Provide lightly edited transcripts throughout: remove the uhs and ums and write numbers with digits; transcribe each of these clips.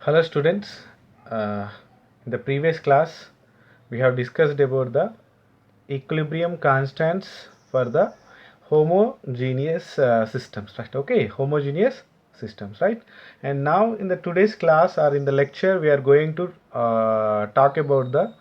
Hello students, uh, in the previous class we have discussed about the equilibrium constants for the homogeneous systems, right? Okay, homogeneous systems, right? And now in the today's class or in the lecture we are going to talk about the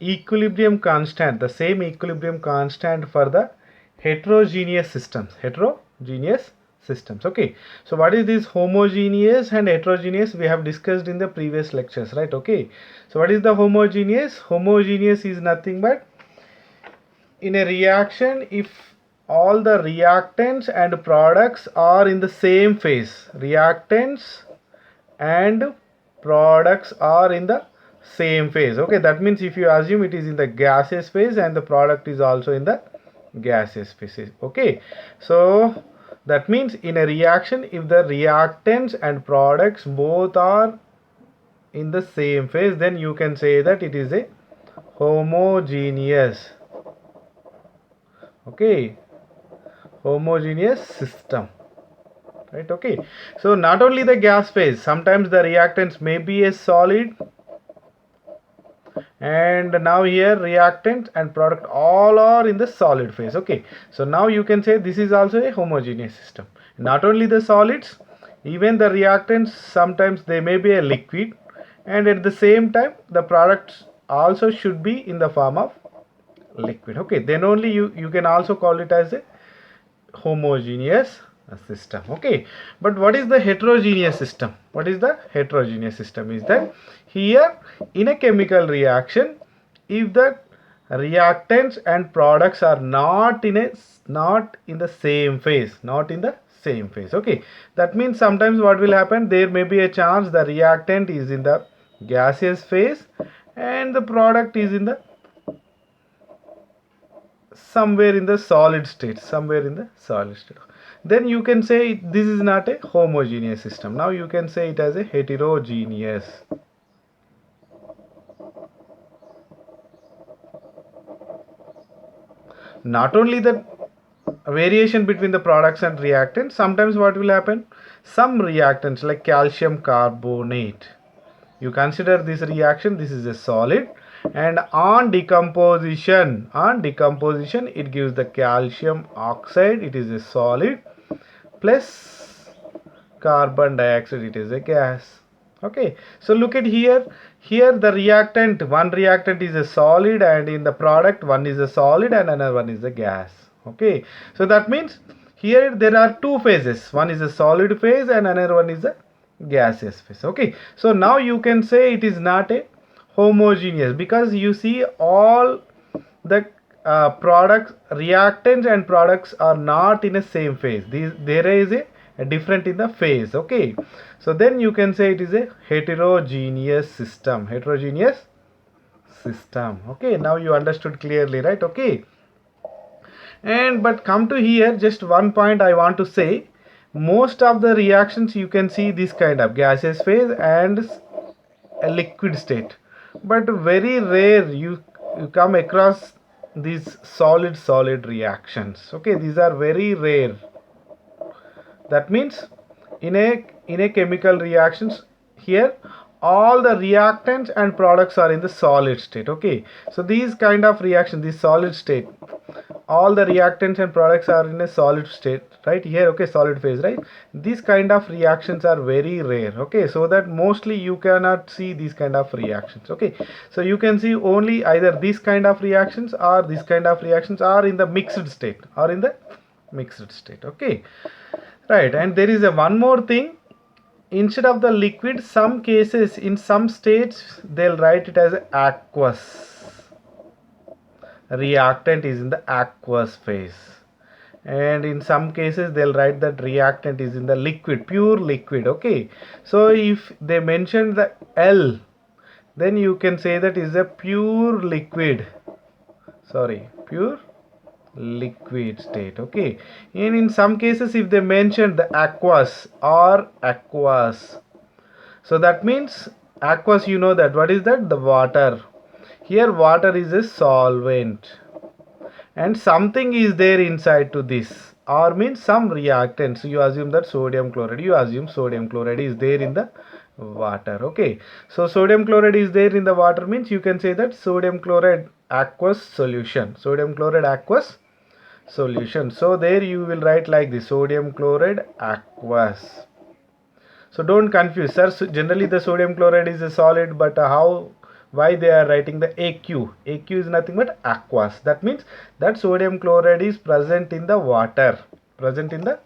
equilibrium constant, the same equilibrium constant for the heterogeneous systems. Okay, so what is this homogeneous and heterogeneous? We have discussed in the previous lectures, right? Okay, so what is the homogeneous is nothing but in a reaction, if all the reactants and products are in the same phase, reactants and products are in the same phase. Okay, that means if you assume it is in the gaseous phase and the product is also in the gaseous phase. Okay, so that means in a reaction, if the reactants and products both are in the same phase, then you can say that it is a homogeneous. Okay, homogeneous system, right? Okay, so not only the gas phase, sometimes the reactants may be a solid, and now here reactant and product all are in the solid phase. Okay, so now you can say this is also a homogeneous system. Not only the solids, even the reactants, sometimes they may be a liquid, and at the same time the products also should be in the form of liquid. Okay, then only you can also call it as a homogeneous system. Okay, but what is the heterogeneous system? What is the heterogeneous system? Is that here in a chemical reaction, if the reactants and products are not in the same phase, okay, that means sometimes what will happen, there may be a chance the reactant is in the gaseous phase and the product is in the somewhere in the solid state, then you can say this is not a homogeneous system. Now you can say it as a heterogeneous. Not only the variation between the products and reactants, sometimes what will happen, some reactants like calcium carbonate, you consider this reaction, this is a solid, and on decomposition it gives the calcium oxide, it is a solid, plus carbon dioxide, it is a gas. Okay, so look at here the reactant, one reactant is a solid, and in the product one is a solid and another one is a gas. Okay, so that means here there are two phases, one is a solid phase and another one is a gaseous phase. Okay, so now you can say it is not a homogeneous, because you see all the products, reactants and products are not in the same phase. There is a different in the phase. Okay, so then you can say it is a heterogeneous system. Okay, now you understood clearly, right? Okay, and but come to here, just one point I want to say, most of the reactions you can see this kind of gaseous phase and a liquid state, but very rare you come across these solid reactions. Okay, these are very rare. That means in a chemical reactions, here all the reactants and products are in the solid state. Okay, so these kind of reaction, this solid state, all the reactants and products are in a solid state, right here. Okay, solid phase, right? These kind of reactions are very rare. Okay, so that mostly you cannot see these kind of reactions. Okay, so you can see only either this kind of reactions or this kind of reactions are in the mixed state, okay, right? And there is a one more thing, instead of the liquid, some cases in some states they'll write it as aqueous, reactant is in the aqueous phase, and in some cases they'll write that reactant is in the liquid, pure liquid. Okay, so if they mention the L, then you can say that is a pure liquid, pure liquid state. Okay, and in some cases if they mention the aqueous, so that means aqueous, you know that what is that, the water. Here water is a solvent and something is there inside to this, or means some reactants, you assume that sodium chloride is there in the water. Okay, so sodium chloride is there in the water means you can say that sodium chloride aqueous solution, sodium chloride aqueous solution. So there you will write like this, sodium chloride aqueous. So don't confuse, sir. So generally the sodium chloride is a solid, but why they are writing the AQ? AQ is nothing but aqueous. That means that sodium chloride is present in the water, present in the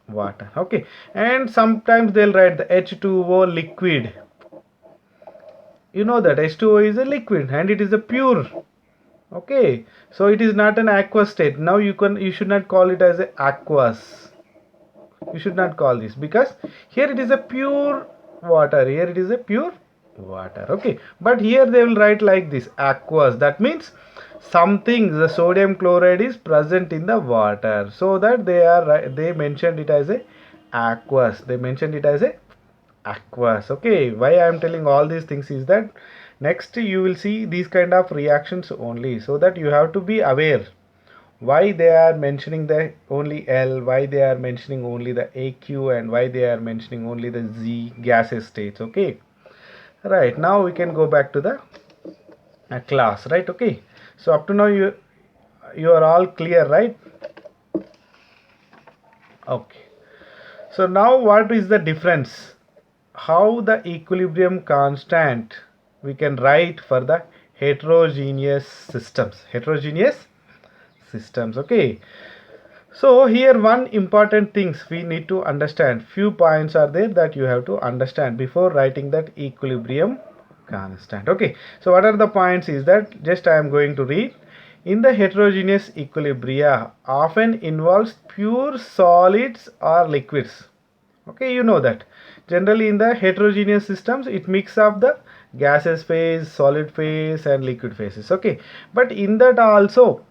water. Okay, and sometimes they'll write the H2O liquid. You know that H2O is a liquid and it is a pure. Okay, so it is not an aqueous state. Now you should not call it as a aqueous. You should not call this, because here it is a pure water, here it is a pure water. Okay, but here they will write like this, aqueous. That means something, the sodium chloride is present in the water, so that they mentioned it as a aqueous, they mentioned it as a aqueous. Okay, why I am telling all these things is that next you will see these kind of reactions only, so that you have to be aware why they are mentioning the only L, why they are mentioning only the AQ, and why they are mentioning only the Z gaseous states. Okay, right, now we can go back to the class, right? Okay, so up to now you are all clear, right? Okay, so now what is the difference, how the equilibrium constant we can write for the heterogeneous systems, okay. So here one important things we need to understand, few points are there that you have to understand before writing that equilibrium constant. Okay, so what are the points is that, just I am going to read. In the heterogeneous equilibria often involves pure solids or liquids. Okay, you know that generally in the heterogeneous systems it mix up the gaseous phase, solid phase and liquid phases. Okay, but in that also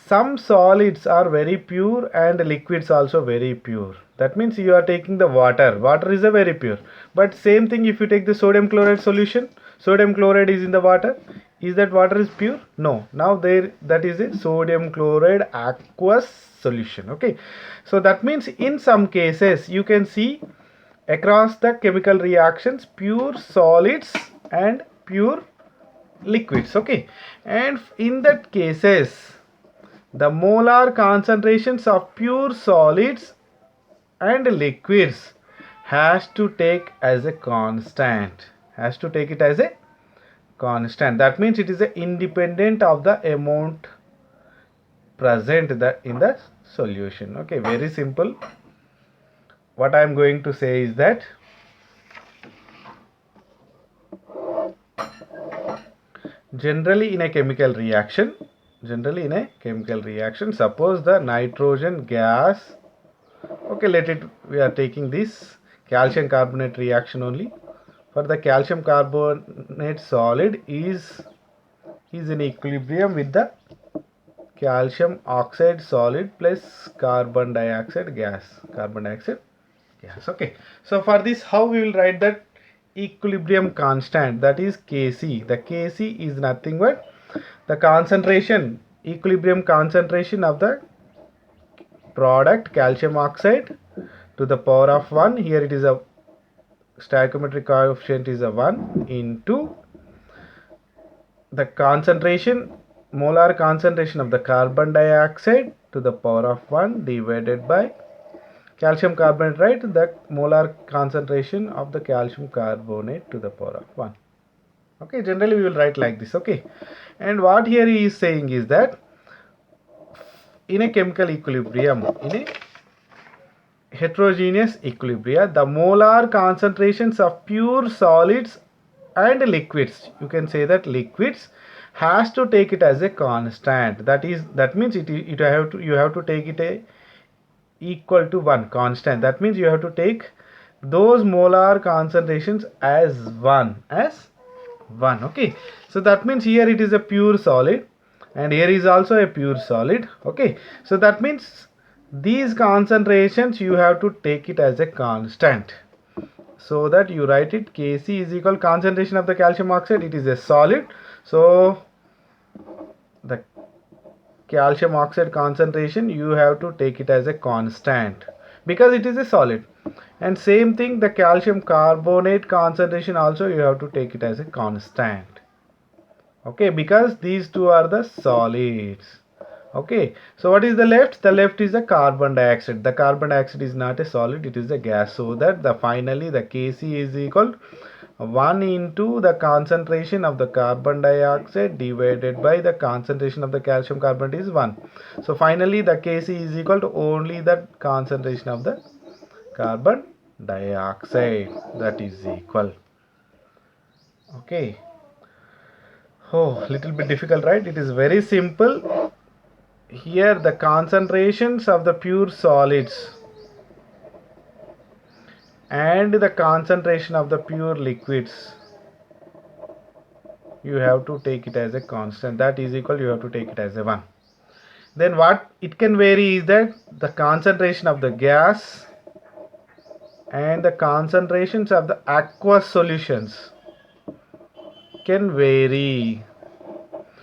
some solids are very pure and liquids also very pure. That means you are taking the water is a very pure, but same thing if you take the sodium chloride solution, sodium chloride is in the water, is that water is pure? No. Now there, that is a sodium chloride aqueous solution. Okay, so that means in some cases you can see across the chemical reactions pure solids and pure liquids. Okay, and in that cases the molar concentrations of pure solids and liquids has to take as a constant, has to take it as a constant. That means it is a independent of the amount present in the solution. Okay, very simple. What I am going to say is that generally in a chemical reaction, suppose the nitrogen gas, okay, we are taking this calcium carbonate reaction only. For the calcium carbonate solid is in equilibrium with the calcium oxide solid plus carbon dioxide gas. Okay, so for this, how we will write that equilibrium constant, that is Kc. The Kc is nothing but the concentration, equilibrium concentration of the product calcium oxide to the power of 1. Here it is a stoichiometric coefficient is a 1 into the concentration, molar concentration of the carbon dioxide to the power of 1 divided by calcium carbonate, right? The molar concentration of the calcium carbonate to the power of 1. Okay, generally we will write like this. Okay, and what here he is saying is that in a chemical equilibrium, in a heterogeneous equilibria, the molar concentrations of pure solids and liquids, you can say that liquids, has to take it as a constant. That means you have to take it a equal to 1 constant. That means you have to take those molar concentrations as 1. Okay, so that means here it is a pure solid and here is also a pure solid. Okay, so that means these concentrations you have to take it as a constant, so that you write it Kc is equal concentration of the calcium oxide, it is a solid, so the calcium oxide concentration you have to take it as a constant. because it is a solid. And same thing, the calcium carbonate concentration also you have to take it as a constant. Okay, because these two are the solids. Okay, so what is the left? The left is the carbon dioxide. The carbon dioxide is not a solid, it is a gas. So that the finally the Kc is equal 1 into the concentration of the carbon dioxide divided by the concentration of the calcium carbonate is 1. So finally the Kc is equal to only the concentration of the carbon dioxide, that is equal. Okay. Oh, little bit difficult, right? It is very simple. Here the concentrations of the pure solids and the concentration of the pure liquids, you have to take it as a constant, that is equal, you have to take it as a 1. Then what it can vary is that the concentration of the gas and the concentrations of the aqueous solutions can vary.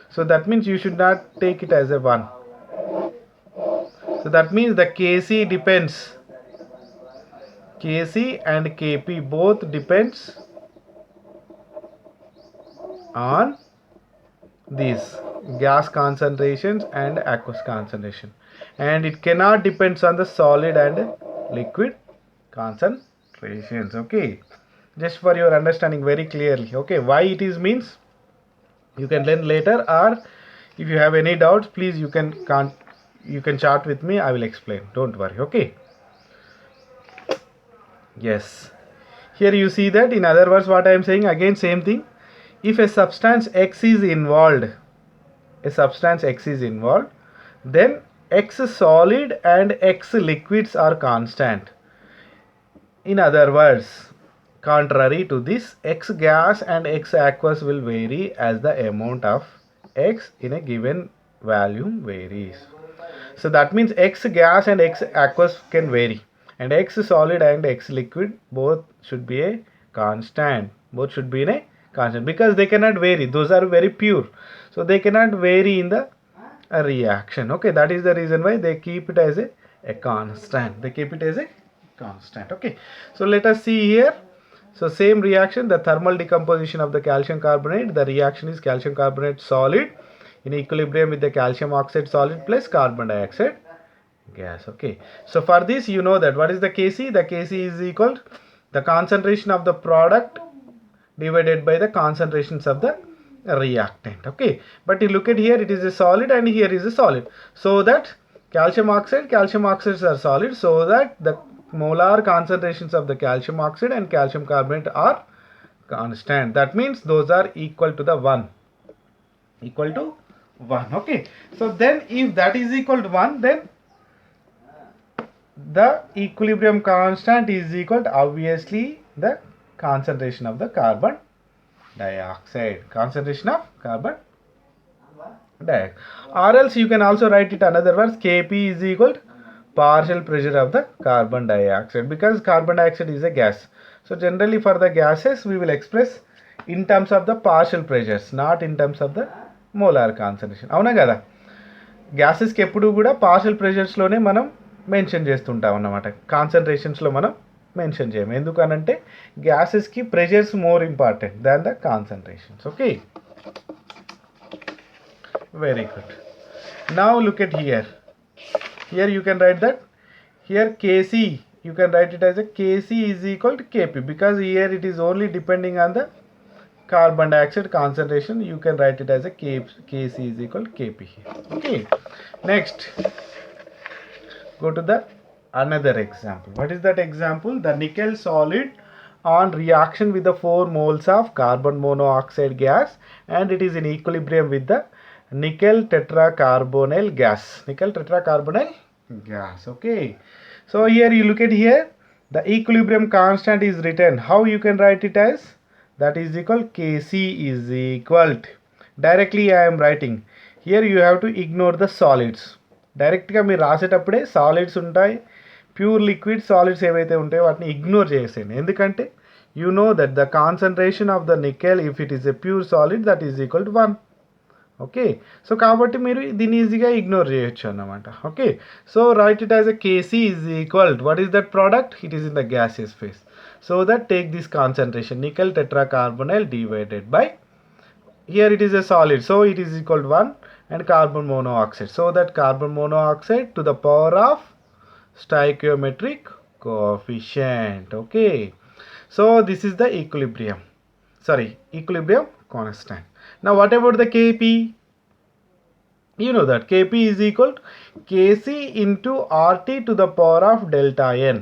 So that means you should not take it as a 1. So that means the Kc depends, Kc and Kp both depends on these gas concentrations and aqueous concentration, and it cannot depends on the solid and liquid concentrations. Okay, just for your understanding very clearly. Okay, why it is means you can learn later, or if you have any doubts, please you can chat with me, I will explain, don't worry. Okay, yes, here you see that, in other words, what I am saying again, same thing. If a substance X is involved, then X solid and X liquids are constant. In other words, contrary to this, X gas and X aqueous will vary as the amount of X in a given volume varies. So that means X gas and X aqueous can vary, and X solid and X liquid both should be a constant. Both should be in a constant because they cannot vary. Those are very pure, so they cannot vary in the reaction. Okay, that is the reason why they keep it as a constant. They keep it as a constant. Okay, so let us see here. So same reaction, the thermal decomposition of the calcium carbonate. The reaction is calcium carbonate solid in equilibrium with the calcium oxide solid plus carbon dioxide gas. Okay, so for this you know that what is the Kc? The Kc is equal to the concentration of the product divided by the concentrations of the reactant. Okay, but you look at here, it is a solid and here is a solid, so that calcium oxides are solid, so that the molar concentrations of the calcium oxide and calcium carbonate are constant. That means those are equal to the 1. Okay, so then if that is equal to 1, then the equilibrium constant is equal to obviously the concentration of the carbon dioxide, or else you can also write it another words, Kp is equal to partial pressure of the carbon dioxide, because carbon dioxide is a gas. So generally for the gases we will express in terms of the partial pressures, not in terms of the molar concentration. అవునా కదా, గ్యాసెస్కి ఎప్పుడు కూడా partial ప్రెషర్స్లోనే మనం mention చేస్తుంటాం అన్నమాట, కాన్సన్ట్రేషన్స్లో మనం mention చేయము. ఎందుకనంటే గ్యాసెస్కి pressures more important than the concentrations. Okay, very good. Now look at here. Here you can write that, here Kc, you can write it as a Kc is equal to Kp, because here it is only depending on the carbon dioxide concentration. You can write it as a Kc is equal to Kp here. Okay, next go to the another example. What is that example? The nickel solid on reaction with the 4 moles of carbon monoxide gas, and it is in equilibrium with the nickel tetracarbonyl gas. Okay, so here you look at here, the equilibrium constant is written. How you can write it as? That is equal Kc is equal to, directly I am writing here, you have to ignore the solids. Direct గా మీరు రాసేటప్పుడే solids ఉంటాయి, pure liquid solids ఏవైతే ఉంటాయో వాటిని ignore చేసేయండి. ఎందుకంటే you know that the concentration of the nickel if it is a pure solid that is equal to 1. Okay. So కాబట్టి మీరు దీన్ని ఈజీగా ఇగ్నోర్ చేయొచ్చు అన్నమాట. Okay. So write it as a KC is equal what is that product? It is in the gaseous phase. So that take this concentration nickel tetracarbonyl divided by, here it is a solid, so it is equal to 1, and carbon monoxide. So that carbon monoxide to the power of stoichiometric coefficient. Okay. So this is the equilibrium constant. Now what about the Kp? You know that Kp is equal to Kc into RT to the power of delta n.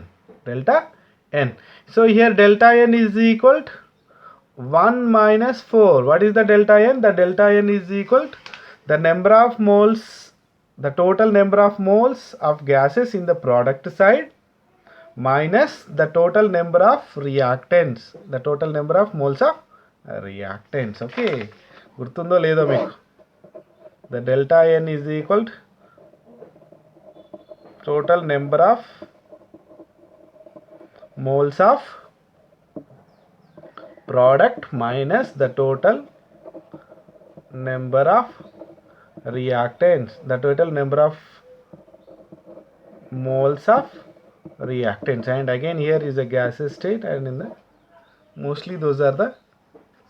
So here delta n is equal to 1 minus 4. What is the delta n? The delta n is equal to the number of moles, the total number of moles of gases in the product side minus the total number of reactants, the total number of moles of reactants. Okay, గుర్తుందో లేదో మీకు? The delta n is equal to total number of moles of product minus the total number of reactants, the total number of moles of reactants. And again here is a gaseous state, and in the mostly those are the,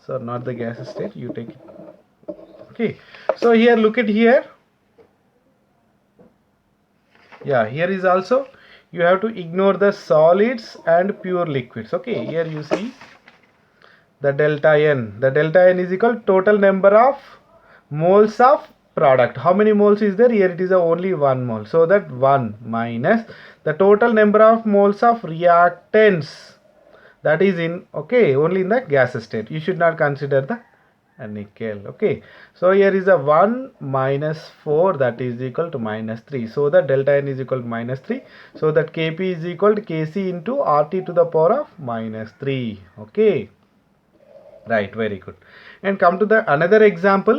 so not the gaseous state, you take it. Okay, so here look at here, yeah, here is also you have to ignore the solids and pure liquids. Okay, here you see the delta n is equal to total number of moles of product. How many moles is there? Here it is only 1 mole, so that 1 minus the total number of moles of reactants, that is in, okay, only in the gaseous state. You should not consider the nickel. Okay, so here is a 1 minus 4, that is equal to minus 3, so that delta n is equal to minus 3, so that Kp is equal to Kc into RT to the power of minus 3. Okay, right, very good. And come to the another example,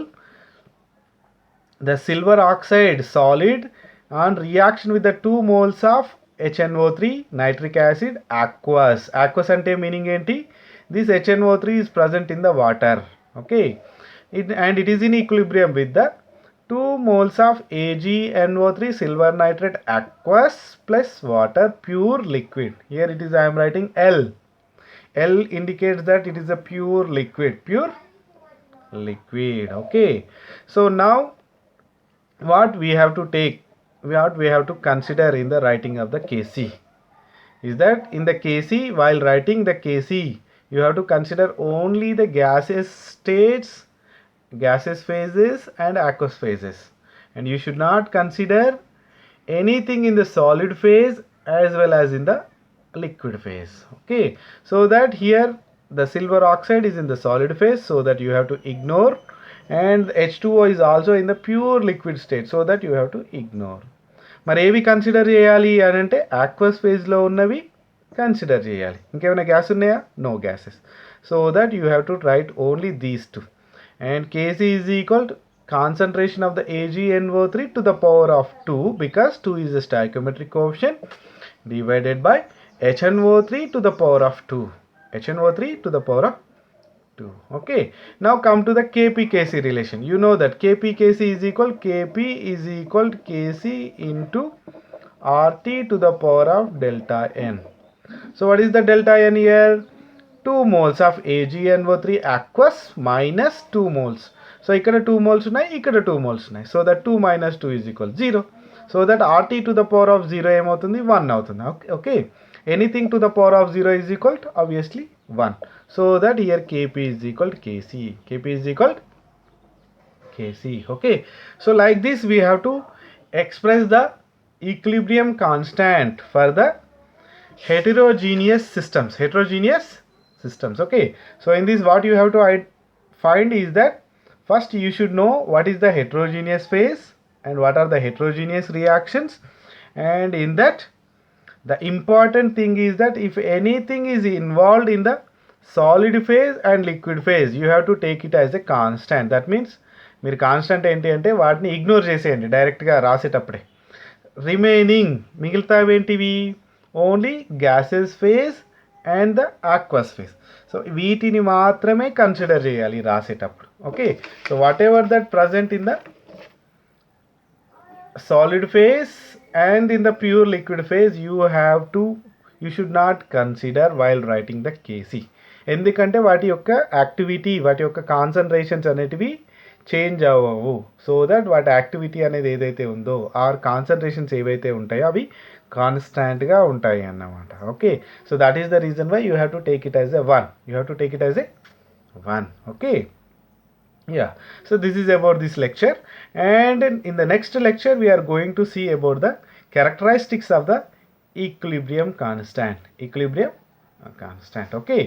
the silver oxide solid on reaction with the 2 moles of HNO3 nitric acid aqueous. Aqueous ante meaning enti? This HNO3 is present in the water. Okay, and it is in equilibrium with the 2 moles of AgNO3 silver nitrate aqueous plus water pure liquid. Here it is, I am writing L. L indicates that it is a pure liquid. Okay, so now what we have to take, what we have to consider in the writing of the Kc is that in the Kc, while writing the Kc, you have to consider only the gaseous states, gaseous phases and aqueous phases, and you should not consider anything in the solid phase as well as in the liquid phase. Okay, so that here the silver oxide is in the solid phase, so that you have to ignore, and H2O is also in the pure liquid state, so that you have to ignore. మరి ఏవి consider చేయాలి అని అంటే aqueous ఫేజ్లో ఉన్నవి consider చేయాలి. ఇంకేమైనా gas ఉన్నాయా? No gases. So that you have to write only these two. And Kc is equal to concentration of the AgNO3 to the power of 2, because 2 is the stoichiometric coefficient, divided by HNO3 to the power of 2. HNO3 to the power of 2. Okay, now come to the Kp-Kc relation. You know that Kp-Kc is equal to Kc into RT to the power of delta n. So what is the delta n here? 2 moles of AgNO3 aqueous minus 2 moles. So ఇక్కడ 2 moles ఉన్నాయి, ఇక్కడ 2 moles ఉన్నాయి. So that 2 minus 2 is equal to 0. So that RT to the power of 0 ఏమవుతుంది? 1 అవుతుంది. Okay, anything to the power of 0 is equal to obviously 1. So that here Kp is equal to Kc. Kp is equal to Kc. Okay, so like this we have to express the equilibrium constant for the heterogeneous systems. Okay, so in this what you have to find is that first you should know what is the heterogeneous phase and what are the heterogeneous reactions, and in that the important thing is that if anything is involved in the solid phase and liquid phase, you have to take it as a constant. That means మీరు constant ఏంటి అంటే వాటిని ignore చేసేయండి డైరెక్ట్గా రాసేటప్పుడే. Remaining మిగతావి ఏంటివి? Only gases phase and the aqueous phase. So వీటిని మాత్రమే కన్సిడర్ చేయాలి రాసేటప్పుడు. Okay, so what ever that present in the solid phase and in the pure liquid phase you should not consider while writing the Kc. ఎందుకంటే వాటి యొక్క activity, వాటి యొక్క concentrations అనేటివి చేంజ్ అవ్వవు. సో దట్ వాటి యాక్టివిటీ అనేది ఏదైతే ఉందో ఆర్ కాన్సన్ట్రేషన్స్ ఏవైతే ఉంటాయో అవి కాన్స్టాంట్గా ఉంటాయి అన్నమాట. Okay, so that is the reason why you have to take it as a 1. You have to take it as a 1. Okay, yeah, so this is about this lecture, and in the next lecture we are going to see about the characteristics of the equilibrium constant. Okay.